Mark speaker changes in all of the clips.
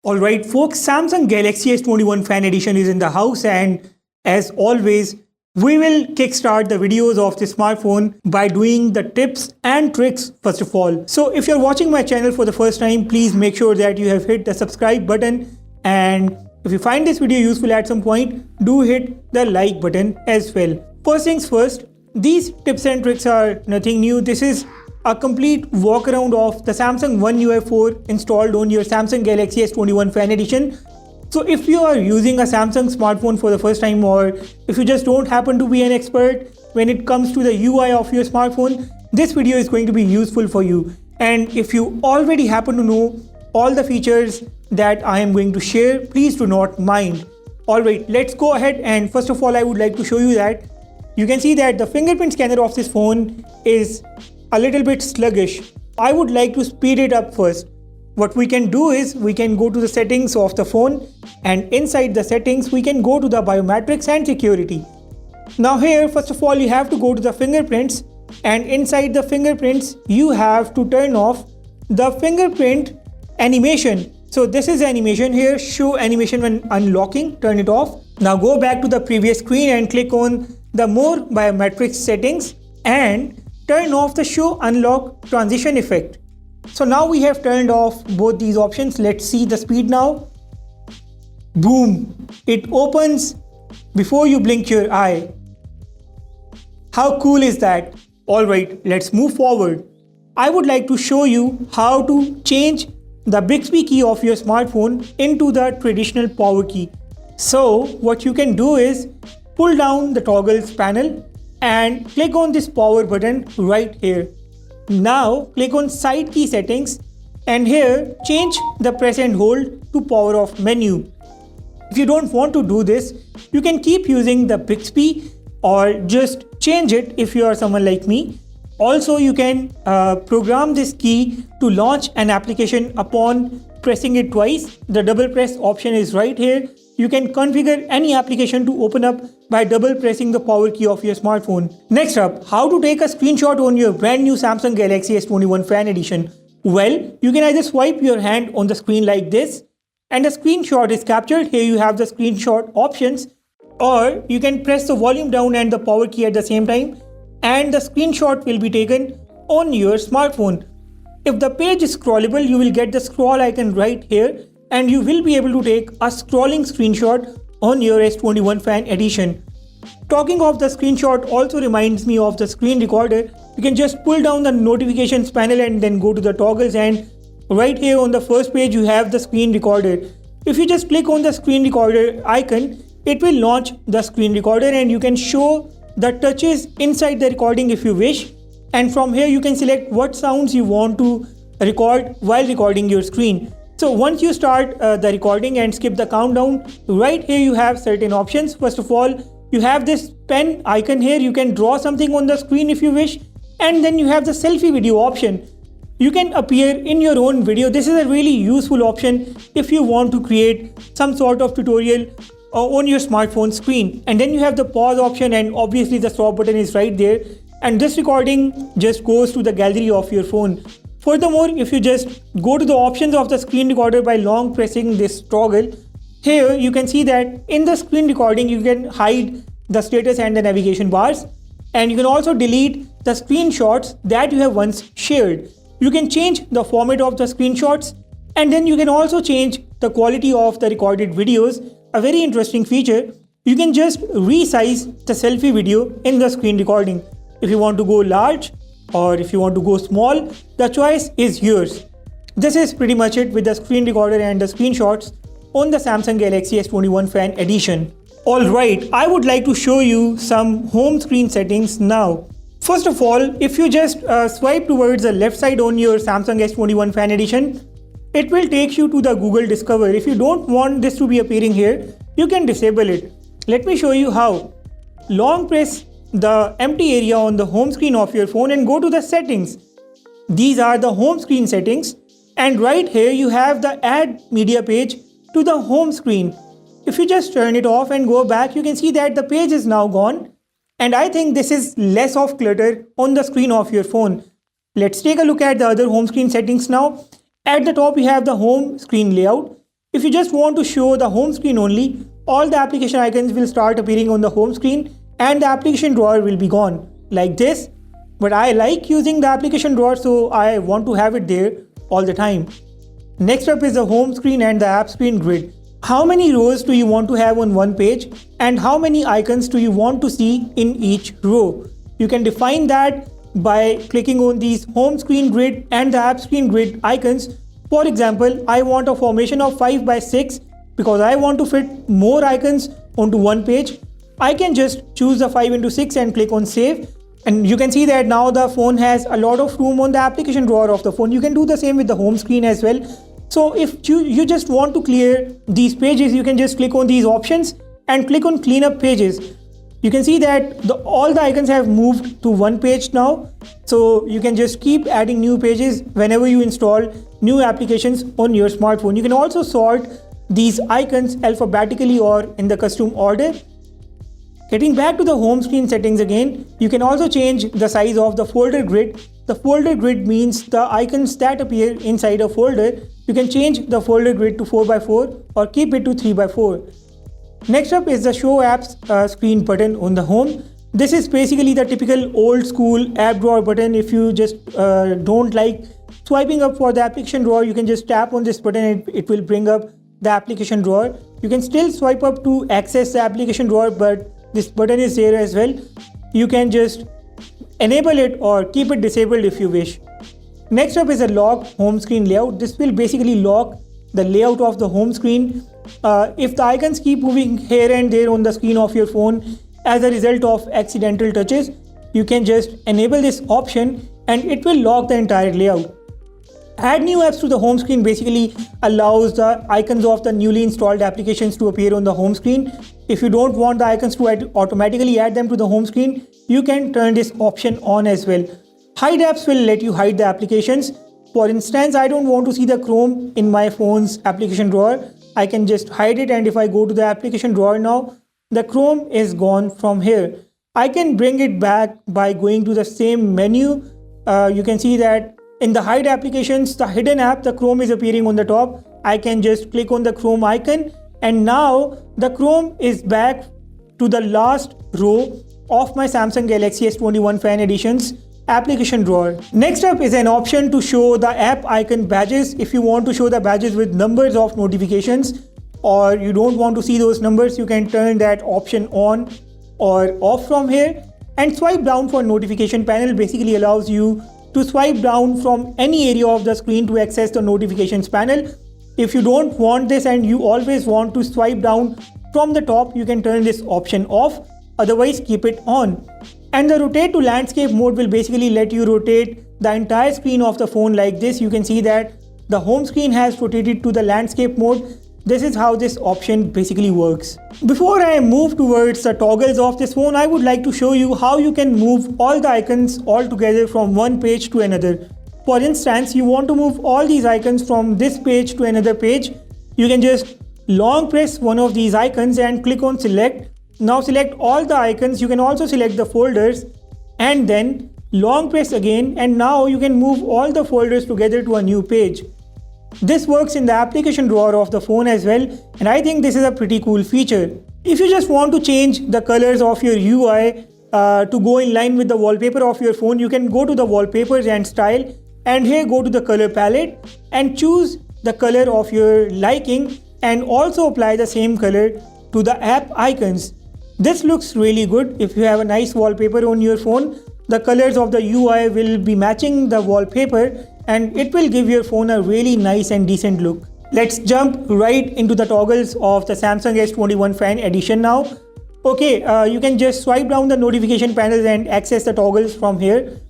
Speaker 1: Alright folks, Samsung Galaxy S21 Fan Edition is in the house, and as always, we will kickstart the videos of the smartphone by doing the tips and tricks first of all. So if you're watching my channel for the first time, please make sure that you have hit the subscribe button, and if you find this video useful at some point, do hit the like button as well. First things first, these tips and tricks are nothing new. This is a complete walk around of the Samsung One UI 4 installed on your Samsung Galaxy S21 Fan Edition. So if you are using a Samsung smartphone for the first time, or if you just don't happen to be an expert when it comes to the UI of your smartphone, this video is going to be useful for you. And if you already happen to know all the features that I am going to share, please do not mind. Alright, let's go ahead, and first of all I would like to show you that you can see that the fingerprint scanner of this phone is a little bit sluggish. I would like to speed it up first. What we can do is we can go to the settings of the phone, and inside the settings we can go to the biometrics and security. Now here first of all you have to go to the fingerprints, and inside the fingerprints you have to turn off the fingerprint animation. So this is animation here, show animation when unlocking, turn it off. Now go back to the previous screen and click on the more biometrics settings and turn off the show unlock transition effect. So now we have turned off both these options. Let's see the speed now. Boom! It opens before you blink your eye. How cool is that? Alright, let's move forward. I would like to show you how to change the Bixby key of your smartphone into the traditional power key. So what you can do is pull down the toggles panel and click on this power button right here. Now click on side key settings, and here change the press and hold to power off menu. If you don't want to do this, you can keep using the Bixby or just change it if you are someone like me. Also you can program this key to launch an application upon pressing it twice. The double press option is right here. You can configure any application to open up by double pressing the power key of your smartphone. Next up, how to take a screenshot on your brand new Samsung Galaxy S21 Fan Edition. Well, you can either swipe your hand on the screen like this and the screenshot is captured. Here you have the screenshot options, or you can press the volume down and the power key at the same time and the screenshot will be taken on your smartphone. If the page is scrollable, you will get the scroll icon right here, and you will be able to take a scrolling screenshot on your S21 Fan Edition. Talking of the screenshot also reminds me of the screen recorder. You can just pull down the notifications panel and then go to the toggles, and right here on the first page you have the screen recorder. If you just click on the screen recorder icon, it will launch the screen recorder and you can show the touches inside the recording if you wish. And from here you can select what sounds you want to record while recording your screen. So once you start the recording and skip the countdown, right here you have certain options. First of all, you have this pen icon here. You can draw something on the screen if you wish. And then you have the selfie video option. You can appear in your own video. This is a really useful option if you want to create some sort of tutorial on your smartphone screen. And then you have the pause option, and obviously the stop button is right there. And this recording just goes to the gallery of your phone. Furthermore, if you just go to the options of the screen recorder by long pressing this toggle, here you can see that in the screen recording you can hide the status and the navigation bars, and you can also delete the screenshots that you have once shared. You can change the format of the screenshots, and then you can also change the quality of the recorded videos. A very interesting feature, you can just resize the selfie video in the screen recording. If you want to go large or if you want to go small, the choice is yours. This is pretty much it with the screen recorder and the screenshots on the Samsung Galaxy S21 Fan Edition. Alright, I would like to show you some home screen settings now. First of all, if you just swipe towards the left side on your Samsung S21 Fan Edition, it will take you to the Google Discover. If you don't want this to be appearing here, you can disable it. Let me show you how. Long press the empty area on the home screen of your phone and go to the settings. These are the home screen settings, and right here you have the add media page to the home screen. If you just turn it off and go back, you can see that the page is now gone, and I think this is less of clutter on the screen of your phone. Let's take a look at the other home screen settings now. At the top you have the home screen layout. If you just want to show the home screen only, all the application icons will start appearing on the home screen and the application drawer will be gone like this. But I like using the application drawer, so I want to have it there all the time. Next up is the home screen and the app screen grid. How many rows do you want to have on one page and how many icons do you want to see in each row? You can define that by clicking on these home screen grid and the app screen grid icons. For example, I want a formation of 5 by 6 because I want to fit more icons onto one page. I can just choose the 5 into 6 and click on save. And you can see that now the phone has a lot of room on the application drawer of the phone. You can do the same with the home screen as well. So if you just want to clear these pages, you can just click on these options and click on clean up pages. You can see that all the icons have moved to one page now. So you can just keep adding new pages whenever you install new applications on your smartphone. You can also sort these icons alphabetically or in the custom order. Getting back to the home screen settings again, you can also change the size of the folder grid. The folder grid means the icons that appear inside a folder. You can change the folder grid to 4x4 or keep it to 3x4. Next up is the show apps screen button on the home. This is basically the typical old school app drawer button. If you just don't like swiping up for the application drawer, you can just tap on this button and it will bring up the application drawer. You can still swipe up to access the application drawer, but this button is there as well. You can just enable it or keep it disabled if you wish. Next up is a lock home screen layout. This will basically lock the layout of the home screen. If the icons keep moving here and there on the screen of your phone as a result of accidental touches, you can just enable this option and it will lock the entire layout. Add new apps to the home screen basically allows the icons of the newly installed applications to appear on the home screen. If you don't want the icons to automatically add them to the home screen, you can turn this option on as well. Hide apps will let you hide the applications. For instance, I don't want to see the Chrome in my phone's application drawer. I can just hide it, and if I go to the application drawer now, the Chrome is gone from here. I can bring it back by going to the same menu. You can see that in the hide applications, the hidden app, the Chrome is appearing on the top. I can just click on the Chrome icon and now the Chrome is back to the last row of my Samsung Galaxy S21 Fan Edition's application drawer. Next up is an option to show the app icon badges. If you want to show the badges with numbers of notifications or you don't want to see those numbers, you can turn that option on or off from here. And swipe down for notification panel basically allows you to swipe down from any area of the screen to access the notifications panel. If you don't want this and you always want to swipe down from the top, you can turn this option off, otherwise keep it on. And the rotate to landscape mode will basically let you rotate the entire screen of the phone like this. You can see that the home screen has rotated to the landscape mode. This is how this option basically works. Before I move towards the toggles of this phone, I would like to show you how you can move all the icons all together from one page to another. For instance, you want to move all these icons from this page to another page. You can just long press one of these icons and click on select. Now select all the icons. You can also select the folders and then long press again, and now you can move all the folders together to a new page. This works in the application drawer of the phone as well, and I think this is a pretty cool feature. If you just want to change the colors of your UI to go in line with the wallpaper of your phone, you can go to the wallpapers and style, and here go to the color palette and choose the color of your liking and also apply the same color to the app icons. This looks really good. If you have a nice wallpaper on your phone, the colors of the UI will be matching the wallpaper and it will give your phone a really nice and decent look. Let's jump right into the toggles of the Samsung S21 Fan Edition now. Okay, you can just swipe down the notification panels and access the toggles from here.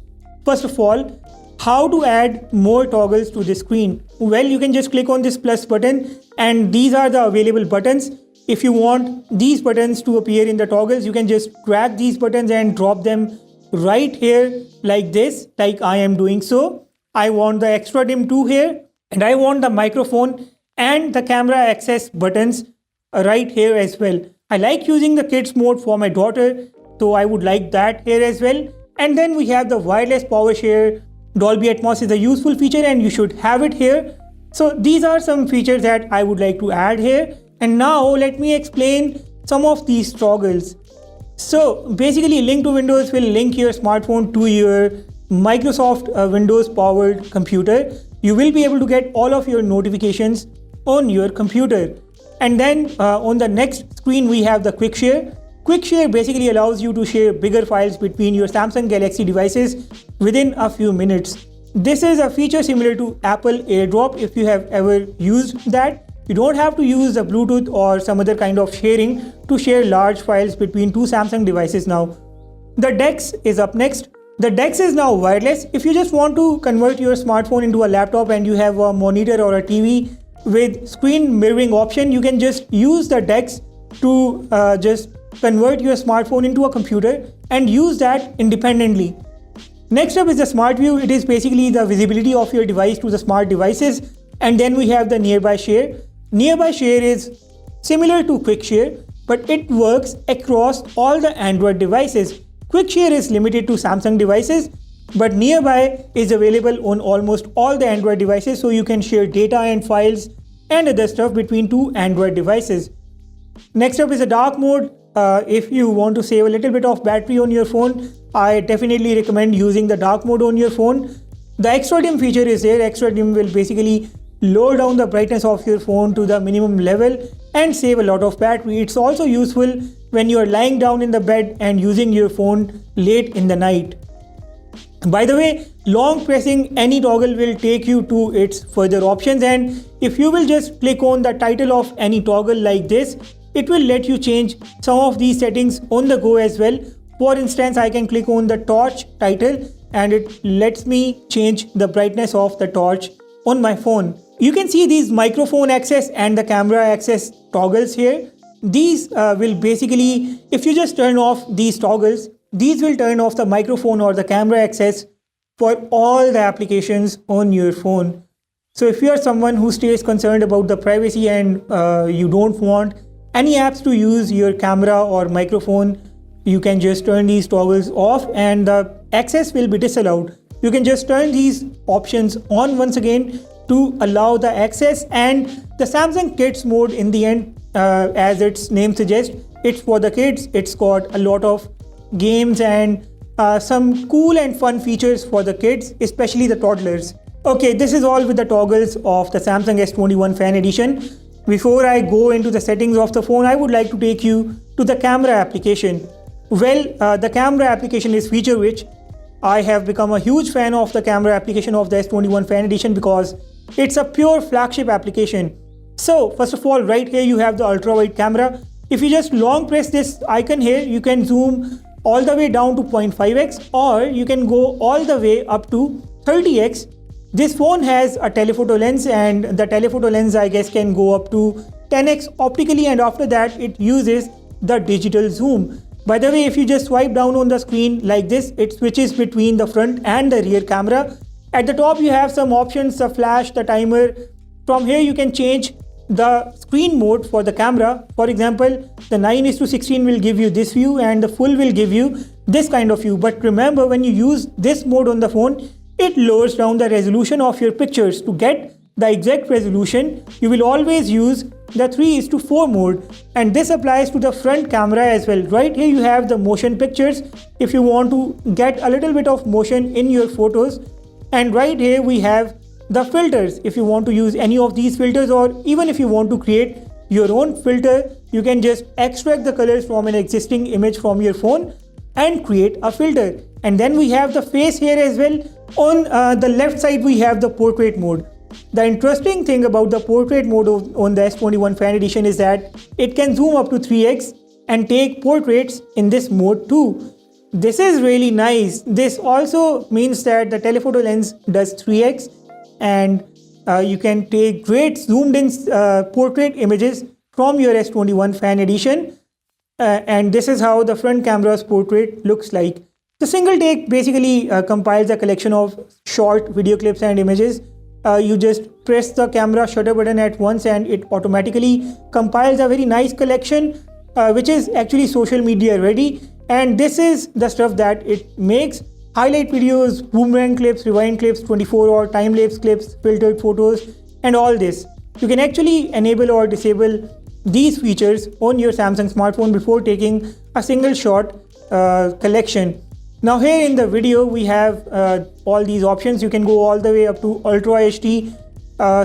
Speaker 1: First of all, how to add more toggles to this screen? Well, you can just click on this plus button and these are the available buttons. If you want these buttons to appear in the toggles, you can just drag these buttons and drop them right here like this, like I am doing so. I want the extra dim 2 here, and I want the microphone and the camera access buttons right here as well. I like using the kids mode for my daughter, so I would like that here as well. And then we have the wireless power share. Dolby Atmos is a useful feature and you should have it here. So these are some features that I would like to add here. And now let me explain some of these toggles. So basically, Link to Windows will link your smartphone to your Microsoft Windows powered computer. You will be able to get all of your notifications on your computer. And then on the next screen, we have the Quick Share. Quick Share basically allows you to share bigger files between your Samsung Galaxy devices within a few minutes. This is a feature similar to Apple AirDrop if you have ever used that. You don't have to use the Bluetooth or some other kind of sharing to share large files between two Samsung devices now. The DeX is up next. The DeX is now wireless. If you just want to convert your smartphone into a laptop and you have a monitor or a TV with screen mirroring option, you can just use the DeX to just convert your smartphone into a computer and use that independently. Next up is the Smartview. It is basically the visibility of your device to the smart devices. And then we have the Nearby Share. Nearby Share is similar to Quick Share, but it works across all the Android devices. Quick Share is limited to Samsung devices, but Nearby is available on almost all the Android devices, so you can share data and files and other stuff between two Android devices. Next up is the dark mode. If you want to save a little bit of battery on your phone, I definitely recommend using the dark mode on your phone. The extra dim feature is there. Extra dim will basically lower down the brightness of your phone to the minimum level and save a lot of battery. It's also useful when you are lying down in the bed and using your phone late in the night. By the way, long pressing any toggle will take you to its further options, and if you will just click on the title of any toggle like this, it will let you change some of these settings on the go as well. For instance, I can click on the torch title and it lets me change the brightness of the torch on my phone. You can see these microphone access and the camera access toggles here. These will basically, if you just turn off these toggles, these will turn off the microphone or the camera access for all the applications on your phone. So if you are someone who stays concerned about the privacy and you don't want any apps to use your camera or microphone, you can just turn these toggles off and the access will be disallowed. You can just turn these options on once again to allow the access, and the Samsung Kids mode in the end, as its name suggests, it's for the kids. It's got a lot of games and some cool and fun features for the kids, especially the toddlers. Okay, this is all with the toggles of the Samsung S21 Fan Edition. Before I go into the settings of the phone, I would like to take you to the camera application. Well, the camera application is feature rich. I have become a huge fan of the camera application of the S21 Fan Edition because it's a pure flagship application. So first of all, right here you have the ultra-wide camera. If you just long press this icon here, you can zoom all the way down to 0.5x or you can go all the way up to 30x. This phone has a telephoto lens, and the telephoto lens I guess can go up to 10x optically, and after that it uses the digital zoom. By the way, if you just swipe down on the screen like this, it switches between the front and the rear camera. At the top you have some options, the flash, the timer. From here you can change the screen mode for the camera. For example, the 9:16 will give you this view and the full will give you this kind of view. But remember, when you use this mode on the phone, it lowers down the resolution of your pictures. To get the exact resolution, you will always use the 3:4 mode, and this applies to the front camera as well. Right here you have the motion pictures if you want to get a little bit of motion in your photos, and right here we have the filters. If you want to use any of these filters, or even if you want to create your own filter, you can just extract the colors from an existing image from your phone and create a filter. And then we have the face here as well. On the left side we have the portrait mode. The interesting thing about the portrait mode on the S21 Fan Edition is that it can zoom up to 3x and take portraits in this mode too. This is really nice. This also means that the telephoto lens does 3x, and you can take great zoomed in portrait images from your S21 Fan Edition. And this is how the front camera's portrait looks like. The single take basically compiles a collection of short video clips and images. You just press the camera shutter button at once and it automatically compiles a very nice collection which is actually social media ready. And this is the stuff that it makes: highlight videos, boomerang clips, rewind clips, 24-hour time-lapse clips, filtered photos, and all this. You can actually enable or disable these features on your Samsung smartphone before taking a single shot collection. Now here in the video we have all these options. You can go all the way up to Ultra HD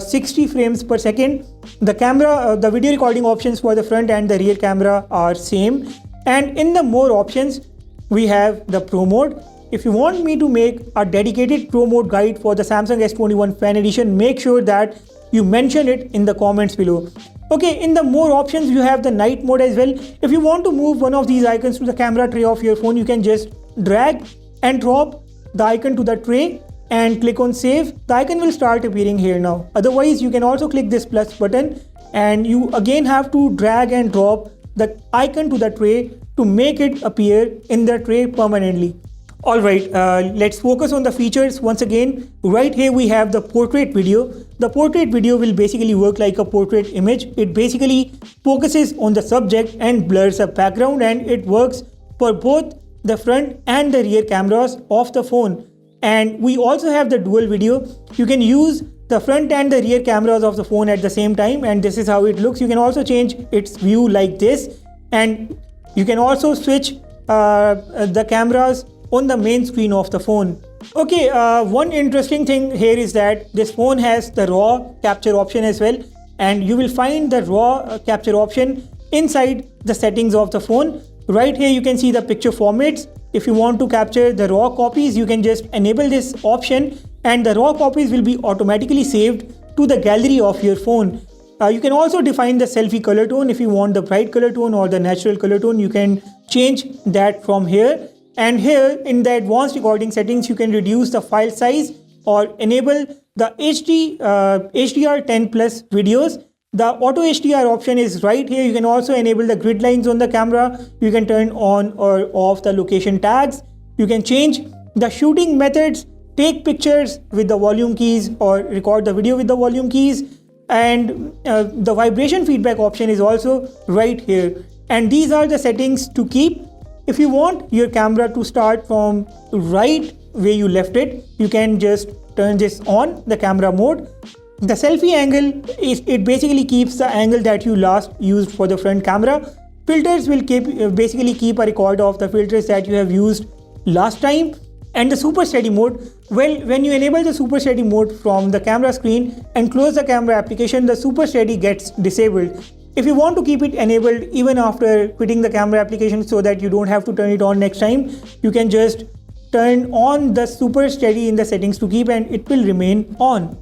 Speaker 1: 60 frames per second. The camera, the video recording options for the front and the rear camera are same. And in the more options, we have the Pro mode. If you want me to make a dedicated Pro mode guide for the Samsung S21 Fan Edition, make sure that you mention it in the comments below. Okay, in the more options, you have the night mode as well. If you want to move one of these icons to the camera tray of your phone, you can just drag and drop the icon to the tray and click on save. The icon will start appearing here now. Otherwise, you can also click this plus button and you again have to drag and drop the icon to the tray to make it appear in the tray permanently. Alright, let's focus on the features once again. Right here we have the portrait video. The portrait video will basically work like a portrait image. It basically focuses on the subject and blurs the background, and it works for both the front and the rear cameras of the phone. And we also have the dual video. You can use the front and the rear cameras of the phone at the same time, and this is how it looks. You can also change its view like this, and you can also switch the cameras on the main screen of the phone. Okay, one interesting thing here is that this phone has the RAW capture option as well, and you will find the RAW capture option inside the settings of the phone. Right here you can see the picture formats. If you want to capture the RAW copies, you can just enable this option and the RAW copies will be automatically saved to the gallery of your phone. You can also define the selfie color tone. If you want the bright color tone or the natural color tone, you can change that from here. And here in the advanced recording settings, you can reduce the file size or enable the HDR10 plus videos. The auto HDR option is right here. You can also enable the grid lines on the camera. You can turn on or off the location tags. You can change the shooting methods, take pictures with the volume keys or record the video with the volume keys. And the vibration feedback option is also right here. And these are the settings to keep. If you want your camera to start from right where you left it, you can just turn this on, the camera mode. The selfie angle, it basically keeps the angle that you last used for the front camera. Filters will basically keep a record of the filters that you have used last time. And the super steady mode, well, when you enable the super steady mode from the camera screen and close the camera application, the super steady gets disabled. If you want to keep it enabled even after quitting the camera application so that you don't have to turn it on next time, you can just turn on the super steady in the settings to keep and it will remain on.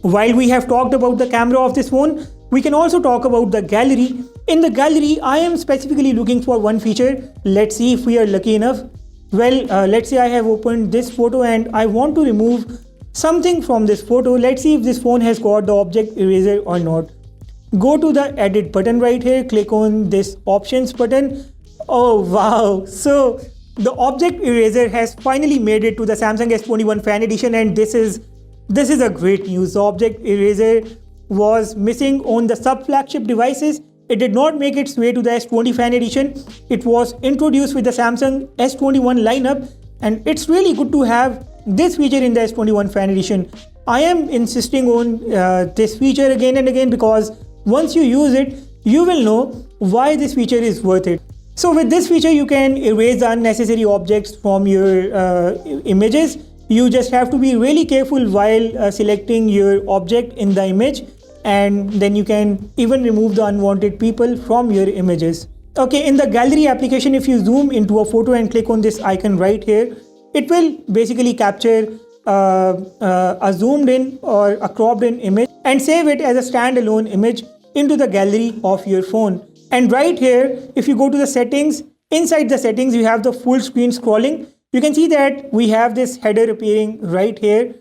Speaker 1: While we have talked about the camera of this phone, we can also talk about the gallery. In the gallery, I am specifically looking for one feature. Let's see if we are lucky enough. Well, let's say I have opened this photo and I want to remove something from this photo. Let's see if this phone has got the object eraser or not. Go to the edit button right here, click on this options button. Oh wow, so the object eraser has finally made it to the Samsung S21 Fan Edition, and this is a great news. The object eraser was missing on the sub flagship devices. It did not make its way to the S20 Fan Edition. It was introduced with the Samsung S21 lineup, and it's really good to have this feature in the S21 Fan Edition. I am insisting on this feature again and again because once you use it, you will know why this feature is worth it. So with this feature, you can erase the unnecessary objects from your images. You just have to be really careful while selecting your object in the image, and then you can even remove the unwanted people from your images. Okay, in the gallery application, if you zoom into a photo and click on this icon right here, it will basically capture a zoomed in or a cropped in image and save it as a standalone image into the gallery of your phone. And right here, if you go to the settings, inside the settings you have the full screen scrolling. You can see that we have this header appearing right here.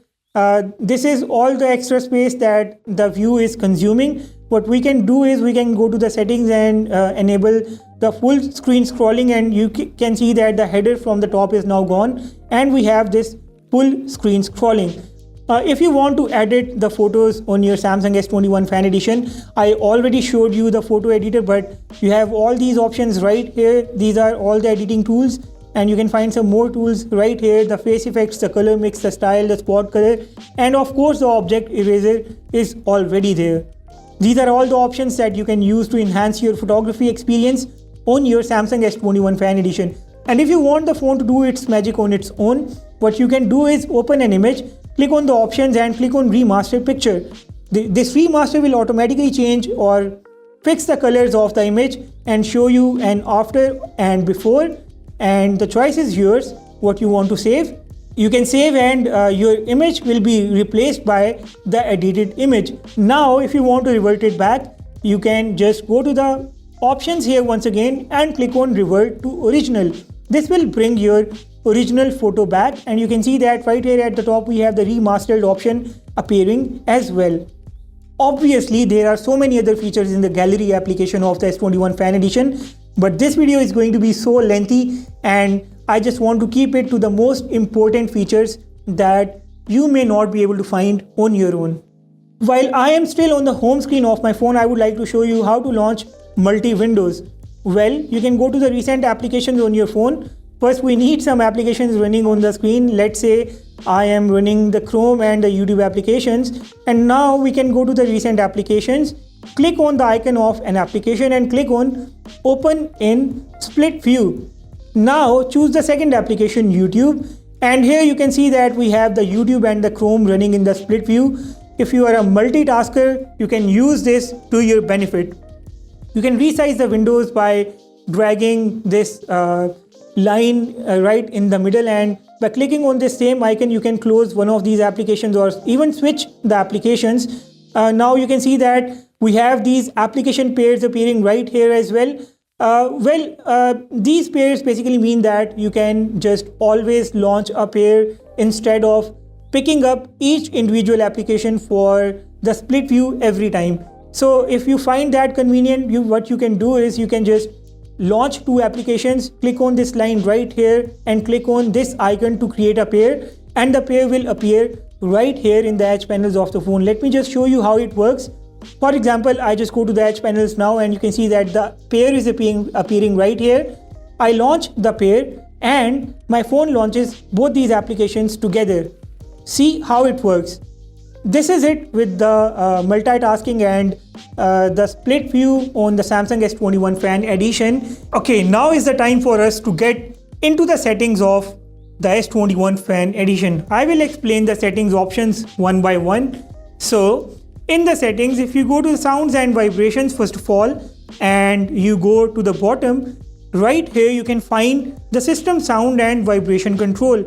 Speaker 1: This is all the extra space that the view is consuming. What we can do is we can go to the settings and enable the full screen scrolling, and you can see that the header from the top is now gone and we have this full screen scrolling. If you want to edit the photos on your Samsung S21 Fan Edition, I already showed you the photo editor, but you have all these options right here. These are all the editing tools. and you can find some more tools right here. The face effects, the color mix, the style, the spot color, and of course the object eraser is already there. These are all the options that you can use to enhance your photography experience on your Samsung S21 Fan Edition. And if you want the phone to do its magic on its own, what you can do is open an image, click on the options and click on Remaster Picture. This remaster will automatically change or fix the colors of the image and show you an after and before, and the choice is yours what you want to save. You can save and your image will be replaced by the edited image. Now if you want to revert it back, you can just go to the options here once again and click on revert to original. This will bring your original photo back, and you can see that right here at the top we have the remastered option appearing as well. Obviously there are so many other features in the gallery application of the S21 Fan Edition, but this video is going to be so lengthy and I just want to keep it to the most important features that you may not be able to find on your own. While I am still on the home screen of my phone, I would like to show you how to launch MultiWindows. Well, you can go to the recent applications on your phone. First, we need some applications running on the screen. Let's say I am running the Chrome and the YouTube applications, and now we can go to the recent applications, click on the icon of an application and click on Open in Split View. Now choose the second application, YouTube, and here you can see that we have the YouTube and the Chrome running in the split view. If you are a multitasker, you can use this to your benefit. You can resize the windows by dragging this line right in the middle, and by clicking on this same icon you can close one of these applications or even switch the applications. Now you can see that we have these application pairs appearing right here as well. These pairs basically mean that you can just always launch a pair instead of picking up each individual application for the split view every time. So if you find that convenient, what you can do is you can just launch two applications, click on this line right here and click on this icon to create a pair, and the pair will appear right here in the edge panels of the phone. Let me just show you how it works. For example, I just go to the edge panels now and you can see that the pair is appearing right here. I launch the pair and my phone launches both these applications together. See how it works. This is it with the multitasking and the split view on the Samsung S21 Fan Edition. Okay, now is the time for us to get into the settings of the S21 Fan Edition. I will explain the settings options one by one. So in the settings, if you go to the sounds and vibrations first of all, and you go to the bottom, right here you can find the system sound and vibration control.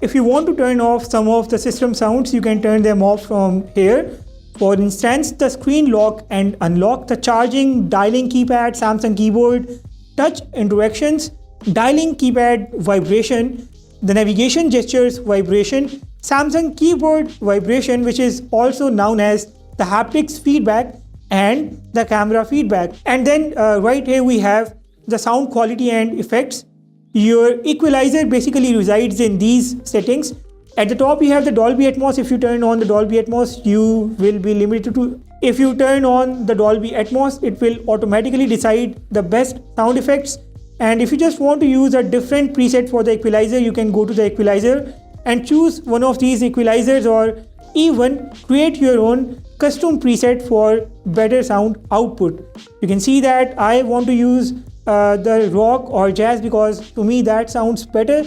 Speaker 1: If you want to turn off some of the system sounds, you can turn them off from here. For instance, the screen lock and unlock, the charging, dialing keypad, Samsung keyboard, touch interactions, dialing keypad vibration, the navigation gestures vibration, Samsung keyboard vibration, which is also known as the haptics feedback, and the camera feedback. And then right here we have the sound quality and effects. Your equalizer basically resides in these settings. At the top you have the Dolby Atmos. If you turn on the Dolby Atmos, you will be limited to, if you turn on the Dolby Atmos, it will automatically decide the best sound effects. And if you just want to use a different preset for the equalizer, you can go to the equalizer and choose one of these equalizers, or even create your own custom preset for better sound output. You can see that I want to use the rock or jazz because to me that sounds better.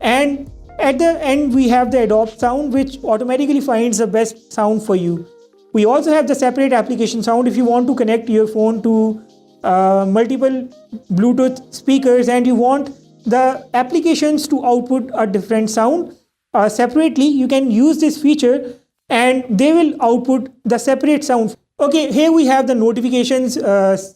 Speaker 1: And at the end we have the adopt sound, which automatically finds the best sound for you. We also have the separate application sound. If you want to connect your phone to multiple Bluetooth speakers and you want the applications to output a different sound separately, you can use this feature and they will output the separate sounds. Okay, here we have the notifications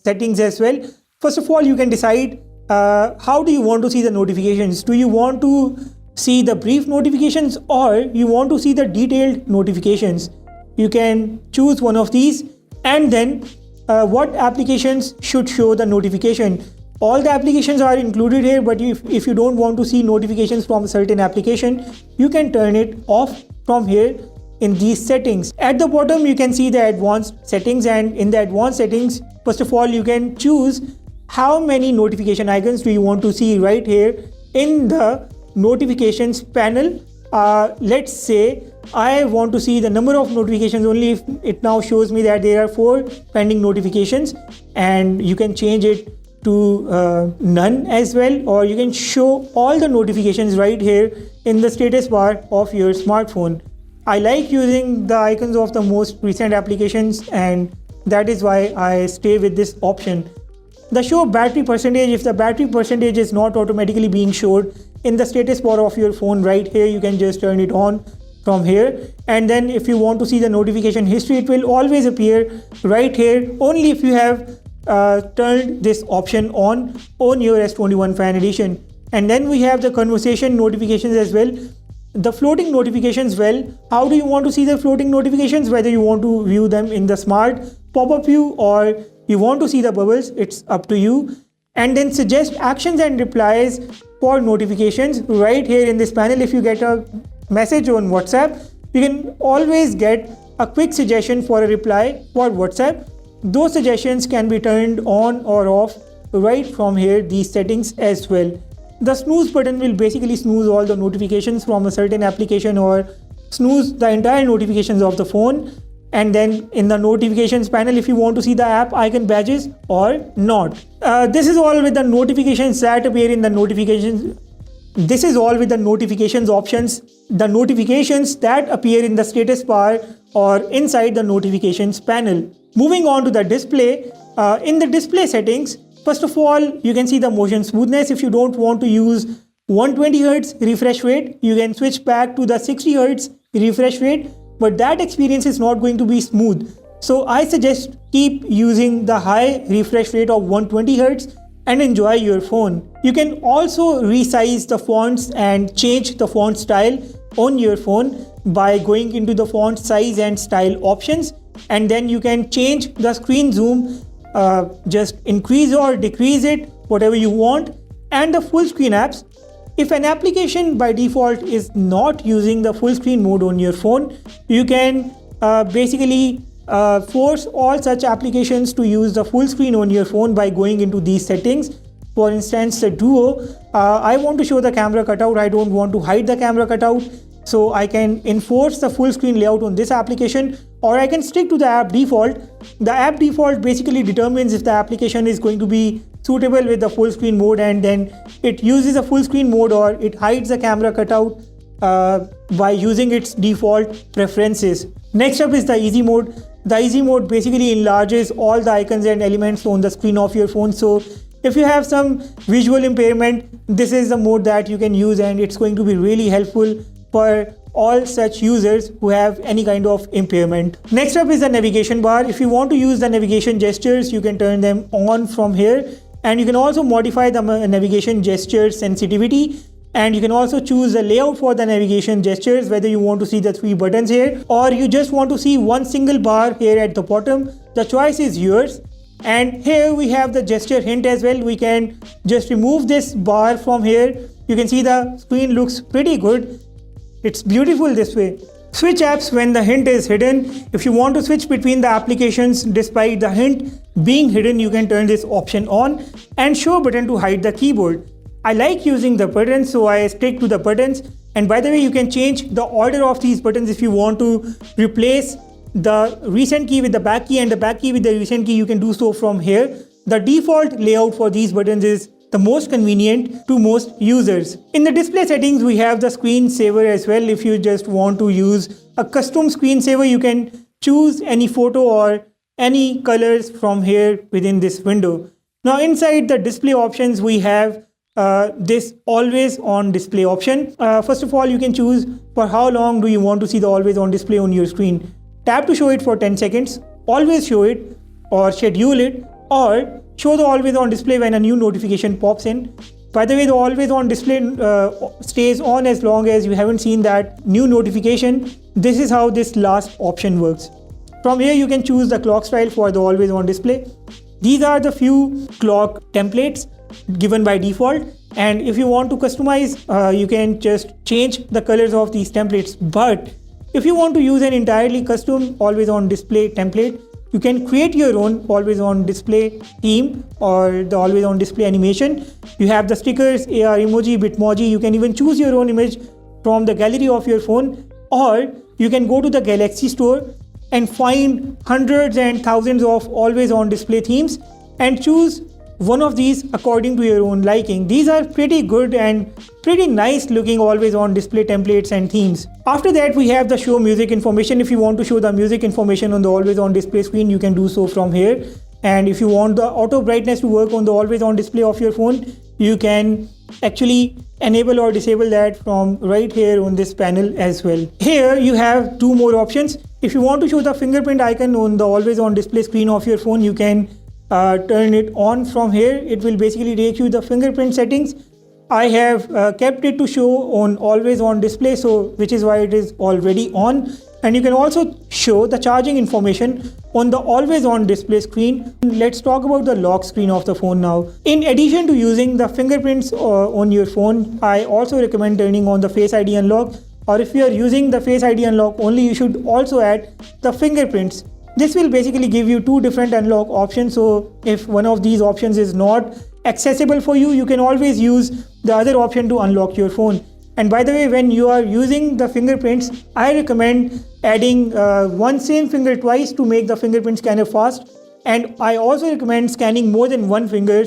Speaker 1: settings as well. First of all, you can decide how do you want to see the notifications. Do you want to see the brief notifications or you want to see the detailed notifications? You can choose one of these, and then what applications should show the notification. All the applications are included here, but if you don't want to see notifications from a certain application, you can turn it off from here in these settings. At the bottom you can see the advanced settings, and in the advanced settings, first of all you can choose how many notification icons do you want to see right here in the notifications panel. Let's say I want to see the number of notifications only. If it now shows me that there are 4 pending notifications, and you can change it to none as well, or you can show all the notifications right here in the status bar of your smartphone. I like using the icons of the most recent applications, and that is why I stay with this option. The show battery percentage, if the battery percentage is not automatically being showed in the status bar of your phone right here, you can just turn it on from here. And then if you want to see the notification history, it will always appear right here only if you have turned this option on your S21 Fan Edition. And then we have the conversation notifications as well. The floating notifications, well, how do you want to see the floating notifications? Whether you want to view them in the smart pop-up view or you want to see the bubbles, it's up to you. And then suggest actions and replies for notifications right here in this panel. If you get a message on WhatsApp, you can always get a quick suggestion for a reply for WhatsApp. Those suggestions can be turned on or off right from here, these settings as well. The snooze button will basically snooze all the notifications from a certain application or snooze the entire notifications of the phone. And then in the notifications panel, if you want to see the app icon badges or not. This is all with the notifications that appear in the notifications. This is all with the notifications options, the notifications that appear in the status bar or inside the notifications panel. Moving on to the display, in the display settings, first of all, you can see the motion smoothness. If you don't want to use 120 Hz refresh rate, you can switch back to the 60 Hz refresh rate, but that experience is not going to be smooth. So I suggest keep using the high refresh rate of 120 Hz and enjoy your phone. You can also resize the fonts and change the font style on your phone by going into the font size and style options, and then you can change the screen zoom, just increase or decrease it, whatever you want. And the full screen apps, if an application by default is not using the full screen mode on your phone, you can basically force all such applications to use the full screen on your phone by going into these settings. For instance, the Duo, I want to show the camera cutout, I don't want to hide the camera cutout, so I can enforce the full screen layout on this application, or I can stick to the app default. The app default basically determines if the application is going to be suitable with the full screen mode, and then it uses a full screen mode or it hides the camera cutout by using its default preferences. Next up is the easy mode. The easy mode basically enlarges all the icons and elements on the screen of your phone. So if you have some visual impairment, this is the mode that you can use, and it's going to be really helpful for all such users who have any kind of impairment. Next up is the navigation bar. If you want to use the navigation gestures, you can turn them on from here, and you can also modify the navigation gesture sensitivity, and you can also choose the layout for the navigation gestures, whether you want to see the 3 buttons here or you just want to see one single bar here at the bottom. The choice is yours. And here we have the gesture hint as well. We can just remove this bar from here. You can see the screen looks pretty good. It's beautiful this way. Switch apps when the hint is hidden. If you want to switch between the applications despite the hint being hidden, you can turn this option on, and show button to hide the keyboard. I like using the buttons, so I stick to the buttons. And by the way, you can change the order of these buttons. If you want to replace the recent key with the back key and the back key with the recent key, you can do so from here. The default layout for these buttons is the most convenient to most users. In the display settings, we have the screensaver as well. If you just want to use a custom screensaver, you can choose any photo or any colors from here within this window. Now inside the display options, we have this always on display option. First of all, you can choose for how long do you want to see the always on display on your screen. Tap to show it for 10 seconds, always show it, or schedule it, or show the always on display when a new notification pops in. By the way, the always on display stays on as long as you haven't seen that new notification. This is how this last option works. From here, you can choose the clock style for the always on display. These are the few clock templates given by default, and if you want to customize, you can just change the colors of these templates. But if you want to use an entirely custom always on display template, You can create your own always on display theme or the always on display animation. You have the stickers, AR emoji, Bitmoji. You can even choose your own image from the gallery of your phone, or you can go to the Galaxy store and find hundreds and thousands of always on display themes and choose one of these according to your own liking. These are pretty good and pretty nice looking always on display templates and themes. After that, we have the show music information. If you want to show the music information on the always on display screen, you can do so from here. And if you want the auto brightness to work on the always on display of your phone, you can actually enable or disable that from right here on this panel as well. Here you have two more options. If you want to show the fingerprint icon on the always on display screen of your phone, you can turn it on from here. It will basically take you the fingerprint settings. I have kept it to show on always on display, so which is why it is already on. And you can also show the charging information on the always on display screen. Let's talk about the lock screen of the phone now. In addition to using the fingerprints on your phone, I also recommend turning on the Face ID unlock, or if you are using the Face ID unlock only, you should also add the fingerprints. This will basically give you two different unlock options, so if one of these options is not accessible for you, you can always use the other option to unlock your phone. And by the way, when you are using the fingerprints, I recommend adding one same finger twice to make the fingerprint scanner fast. And I also recommend scanning more than one finger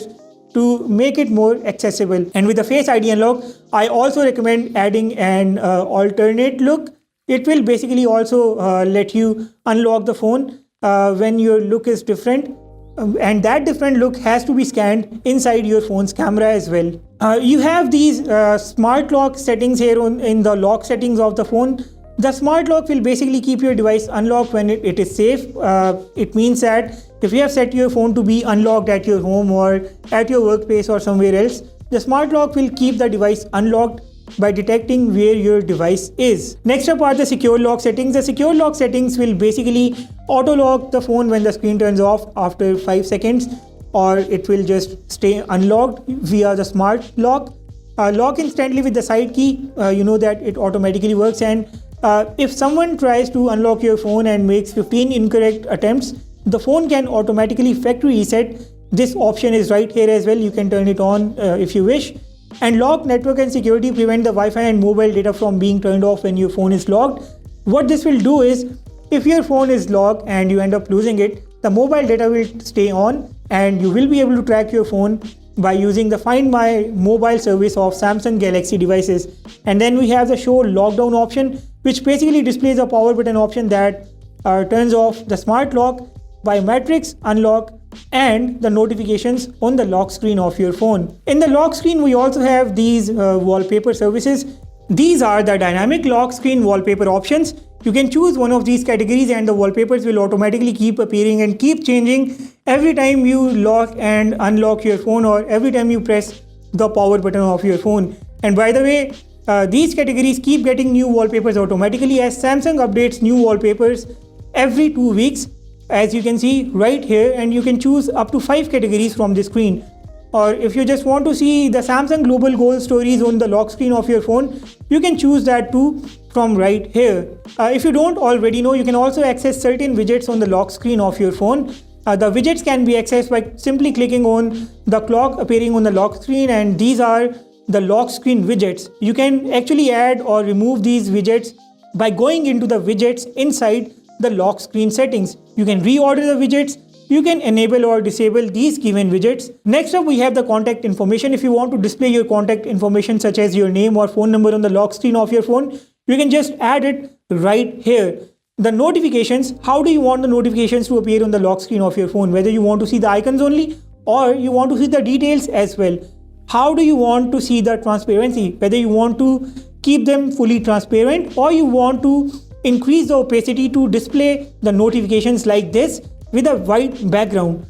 Speaker 1: to make it more accessible. And with the Face ID unlock, I also recommend adding an alternate look. It will basically also let you unlock the phone when your look is different. And that different look has to be scanned inside your phone's camera as well. You have these smart lock settings here in the lock settings of the phone. The smart lock will basically keep your device unlocked when it is safe. It means that if you have set your phone to be unlocked at your home or at your workplace or somewhere else, the smart lock will keep the device unlocked by detecting where your device is. Next up are the secure lock settings. The secure lock settings will basically auto lock the phone when the screen turns off after 5 seconds, or it will just stay unlocked via the smart lock. Lock instantly with the side key. You know that it automatically works, and if someone tries to unlock your phone and makes 15 incorrect attempts, the phone can automatically factory reset. This option is right here as well. You can turn it on if you wish. And lock, network and security prevent the Wi-Fi and mobile data from being turned off when your phone is locked. What this will do is, if your phone is locked and you end up losing it, the mobile data will stay on and you will be able to track your phone by using the Find My mobile service of Samsung Galaxy devices. And then we have the Show Lockdown option, which basically displays a power button option that turns off the smart lock, biometrics unlock, and the notifications on the lock screen of your phone. In the lock screen, we also have these wallpaper services. These are the dynamic lock screen wallpaper options. You can choose one of these categories and the wallpapers will automatically keep appearing and keep changing every time you lock and unlock your phone, or every time you press the power button of your phone. And by the way, these categories keep getting new wallpapers automatically, as Samsung updates new wallpapers every 2 weeks, as you can see right here, and you can choose up to 5 categories from the screen. Or if you just want to see the Samsung global goal stories on the lock screen of your phone, you can choose that too from right here. If you don't already know, you can also access certain widgets on the lock screen of your phone. The widgets can be accessed by simply clicking on the clock appearing on the lock screen, and these are the lock screen widgets. You can actually add or remove these widgets by going into the widgets inside the lock screen settings. You can reorder the widgets. You can enable or disable these given widgets. Next up, we have the contact information. If you want to display your contact information such as your name or phone number on the lock screen of your phone, you can just add it right here. The notifications, how do you want the notifications to appear on the lock screen of your phone? Whether you want to see the icons only or you want to see the details as well. How do you want to see the transparency? Whether you want to keep them fully transparent or you want to increase the opacity to display the notifications like this with a white background.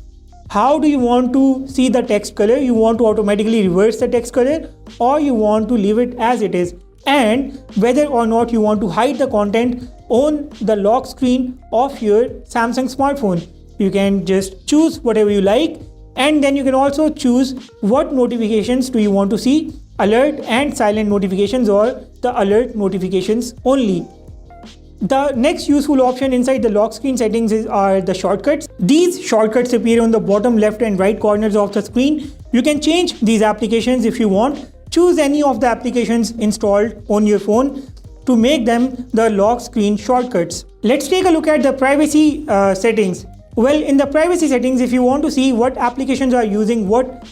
Speaker 1: How do you want to see the text color? You want to automatically reverse the text color or you want to leave it as it is? And whether or not you want to hide the content on the lock screen of your Samsung smartphone. You can just choose whatever you like, and then you can also choose what notifications do you want to see, alert and silent notifications or the alert notifications only. The next useful option inside the lock screen settings are the shortcuts. These shortcuts appear on the bottom left and right corners of the screen. You can change these applications if you want. Choose any of the applications installed on your phone to make them the lock screen shortcuts. Let's take a look at the privacy settings. Well, in the privacy settings, if you want to see what applications are using what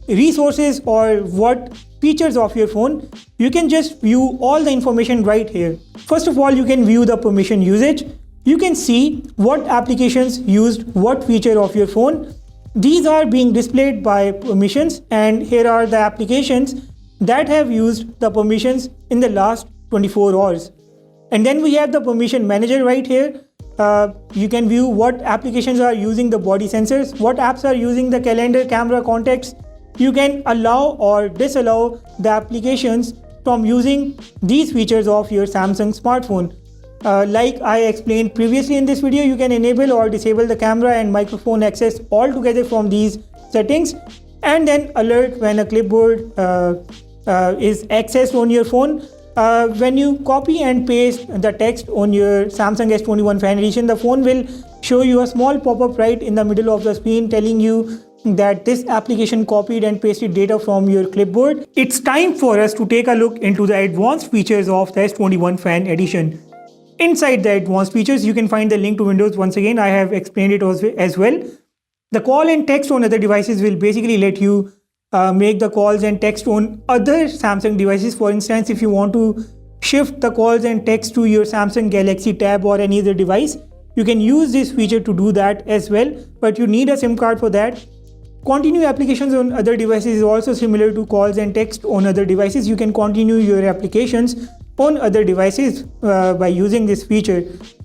Speaker 1: resources or what features of your phone, you can just view all the information right here. First of all, you can view the permission usage. You can see what applications used what feature of your phone. These are being displayed by permissions, and here are the applications that have used the permissions in the last 24 hours. And then we have the permission manager right here. You can view what applications are using the body sensors, what apps are using the calendar, camera, contacts. You can allow or disallow the applications from using these features of your Samsung smartphone. Like I explained previously in this video, you can enable or disable the camera and microphone access altogether from these settings, and then alert when a clipboard is accessed on your phone. When you copy and paste the text on your Samsung S21 Fan Edition, the phone will show you a small pop-up right in the middle of the screen telling you that this application copied and pasted data from your clipboard. It's time for us to take a look into the advanced features of the S21 Fan Edition. Inside the advanced features, you can find the link to Windows. Once again, I have explained it as well. The call and text on other devices will basically let you make the calls and text on other Samsung devices. For instance, if you want to shift the calls and text to your Samsung Galaxy Tab or any other device, you can use this feature to do that as well, but you need a SIM card for that. Continue applications on other devices is also similar to calls and text on other devices. You can continue your applications on other devices by using this feature.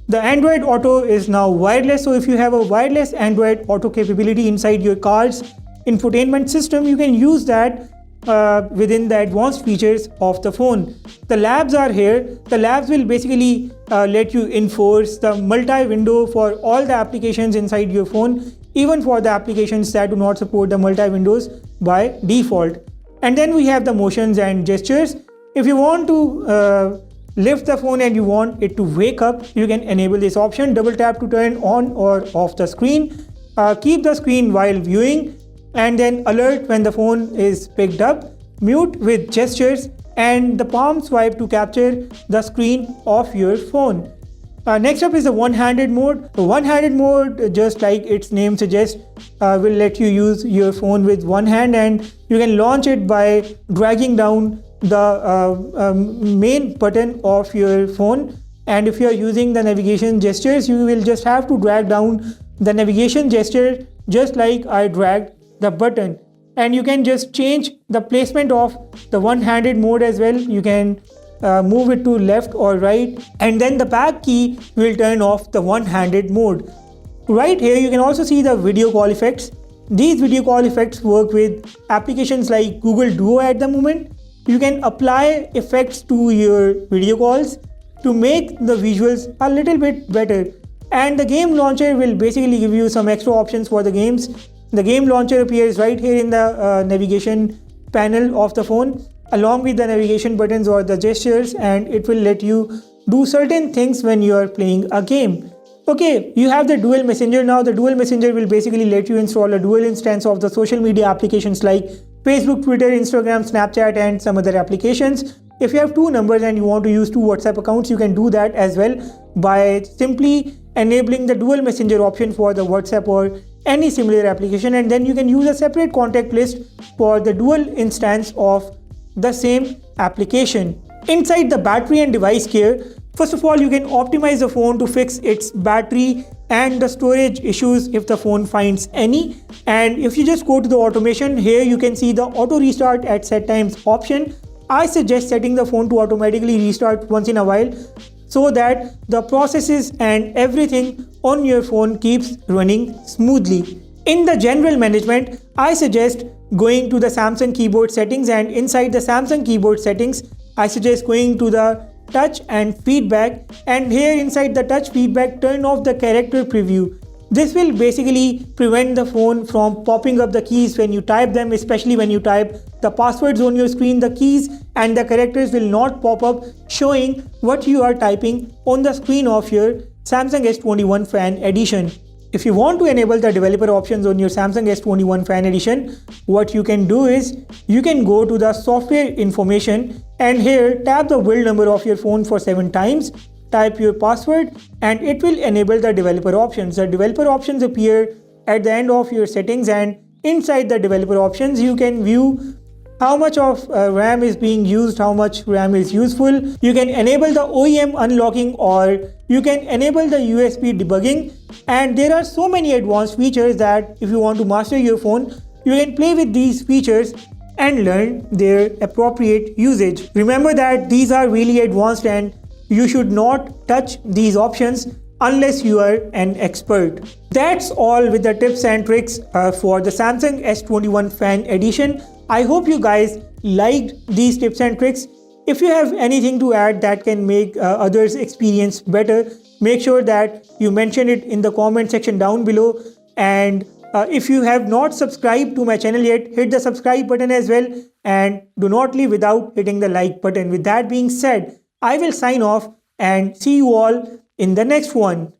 Speaker 1: The Android Auto is now wireless, so if you have a wireless Android Auto capability inside your car's infotainment system, you can use that within the advanced features of the phone. The labs are here. The labs will basically let you enforce the multi-window for all the applications inside your phone, even for the applications that do not support the multi-windows by default. And then we have the motions and gestures. If you want to lift the phone and you want it to wake up, you can enable this option. Double tap to turn on or off the screen. Keep the screen while viewing, and then alert when the phone is picked up. Mute with gestures, and the palm swipe to capture the screen of your phone. Next up is the one-handed mode. The one-handed mode, just like its name suggests, will let you use your phone with one hand, and you can launch it by dragging down the main button of your phone. And if you are using the navigation gestures, you will just have to drag down the navigation gesture just like I dragged the button. And you can just change the placement of the one-handed mode as well. You can move it to left or right, and then the back key will turn off the one-handed mode. Right here you can also see the video call effects. These video call effects work with applications like Google Duo at the moment. You can apply effects to your video calls to make the visuals a little bit better. And the game launcher will basically give you some extra options for the games. The game launcher appears right here in the navigation panel of the phone, along with the navigation buttons or the gestures, and it will let you do certain things when you are playing a game. Okay, you have the dual messenger now. The dual messenger will basically let you install a dual instance of the social media applications like Facebook, Twitter, Instagram, Snapchat, and some other applications. If you have two numbers and you want to use two WhatsApp accounts, you can do that as well by simply enabling the dual messenger option for the WhatsApp or any similar application, and then you can use a separate contact list for the dual instance of the same application. Inside the battery and device care, first of all, you can optimize the phone to fix its battery and the storage issues if the phone finds any. And if you just go to the automation, here you can see the auto restart at set times option. I suggest setting the phone to automatically restart once in a while so that the processes and everything on your phone keeps running smoothly. In the general management, I suggest going to the Samsung keyboard settings, and inside the Samsung keyboard settings, I suggest going to the touch and feedback, and here inside the touch feedback, turn off the character preview. This will basically prevent the phone from popping up the keys when you type them, especially when you type the passwords on your screen. The keys and the characters will not pop up showing what you are typing on the screen of your Samsung S21 Fan Edition. If you want to enable the developer options on your Samsung S21 Fan Edition, what you can do is you can go to the software information and here tap the build number of your phone for 7 times, type your password and it will enable the developer options. The developer options appear at the end of your settings, and inside the developer options you can view how much of RAM is being used, how much RAM is useful. You can enable the OEM unlocking or you can enable the USB debugging, and there are so many advanced features that if you want to master your phone, you can play with these features and learn their appropriate usage. Remember that these are really advanced and you should not touch these options unless you are an expert. That's all with the tips and tricks for the Samsung S21 Fan Edition. I hope you guys liked these tips and tricks. If you have anything to add that can make others' experience better, make sure that you mention it in the comment section down below. And if you have not subscribed to my channel yet, hit the subscribe button as well, and do not leave without hitting the like button. With that being said, I will sign off and see you all in the next one.